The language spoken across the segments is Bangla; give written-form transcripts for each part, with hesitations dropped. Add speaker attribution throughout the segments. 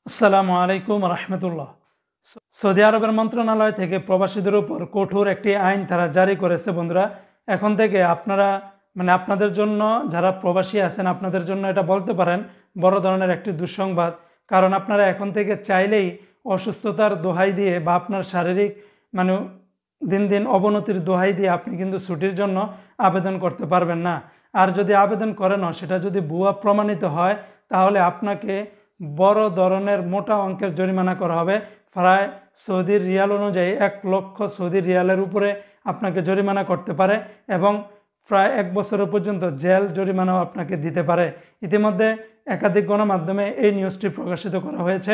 Speaker 1: আসসালামু আলাইকুম রহমতুল্লাহ। সৌদি আরবের মন্ত্রণালয় থেকে প্রবাসীদের উপর কঠোর একটি আইন তারা জারি করেছে। বন্ধুরা, এখন থেকে আপনারা আপনাদের জন্য যারা প্রবাসী আছেন আপনাদের জন্য এটা বলতে পারেন বড় ধরনের একটি দুঃসংবাদ। কারণ আপনারা এখন থেকে চাইলেই অসুস্থতার দোহাই দিয়ে বা আপনার শারীরিক মানে দিন দিন অবনতির দোহাই দিয়ে আপনি কিন্তু ছুটির জন্য আবেদন করতে পারবেন না। আর যদি আবেদন করেনও সেটা যদি ভুয়া প্রমাণিত হয় তাহলে আপনাকে বড় ধরনের মোটা অঙ্কের জরিমানা করা হবে। প্রায় সৌদি রিয়াল অনুযায়ী 1,00,000 সৌদি রিয়ালের উপরে আপনাকে জরিমানা করতে পারে এবং প্রায় 1 বছরের পর্যন্ত জেল জরিমানাও আপনাকে দিতে পারে। ইতিমধ্যে একাধিক গণমাধ্যমে এই নিউজটি প্রকাশিত করা হয়েছে।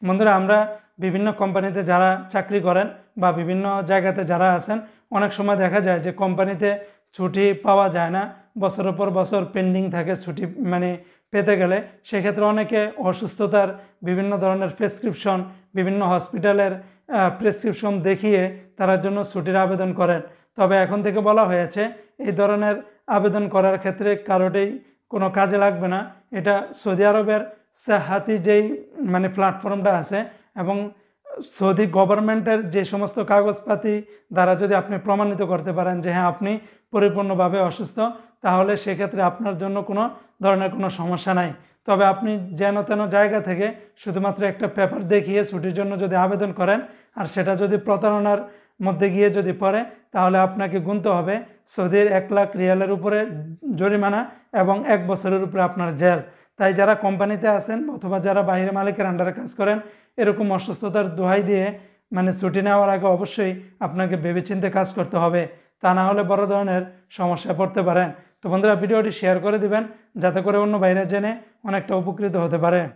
Speaker 1: বন্ধুরা, আমরা বিভিন্ন কোম্পানিতে যারা চাকরি করেন বা বিভিন্ন জায়গাতে যারা আছেন, অনেক সময় দেখা যায় যে কোম্পানিতে ছুটি পাওয়া যায় না, বছরের পর বছর পেন্ডিং থাকে ছুটি পেতে গেলে। সেক্ষেত্রে অনেকে অসুস্থতার বিভিন্ন ধরনের প্রেসক্রিপশন, বিভিন্ন হসপিটালের প্রেসক্রিপশন দেখিয়ে তার জন্য ছুটির আবেদন করেন। তবে এখন থেকে বলা হয়েছে এই ধরনের আবেদন করার ক্ষেত্রে কারোটাই কোনো কাজে লাগবে না। এটা সৌদি আরবের সাহাতি যেই প্ল্যাটফর্মটা আছে এবং সৌদি গভর্নমেন্টের যে সমস্ত কাগজপাতি দ্বারা যদি আপনি প্রমাণিত করতে পারেন যে হ্যাঁ আপনি পরিপূর্ণভাবে অসুস্থ, তাহলে সেক্ষেত্রে আপনার জন্য কোনো ধরনের কোনো সমস্যা নাই। তবে আপনি যেন তেন জায়গা থেকে শুধুমাত্র একটা পেপার দেখিয়ে ছুটির জন্য যদি আবেদন করেন আর সেটা যদি প্রতারণার মধ্যে গিয়ে যদি পড়ে, তাহলে আপনাকে গুনতে হবে সৌদির 1,00,000 রিয়ালের উপরে জরিমানা এবং 1 বছরের উপরে আপনার জেল। তাই যারা কোম্পানিতে আছেন অথবা যারা বাইরে মালিকের আন্ডারে কাজ করেন, এরকম অসুস্থতার দোহাই দিয়ে ছুটি নেওয়ার আগে অবশ্যই আপনাকে ভেবেচিন্তে কাজ করতে হবে, তা না হলে বড় ধরনের সমস্যায় পড়তে পারেন। তো বন্ধুরা, ভিডিওটি শেয়ার করে দিবেন যাতে করে অন্য বাইরে জেনে অনেকটা উপকৃত হতে পারে।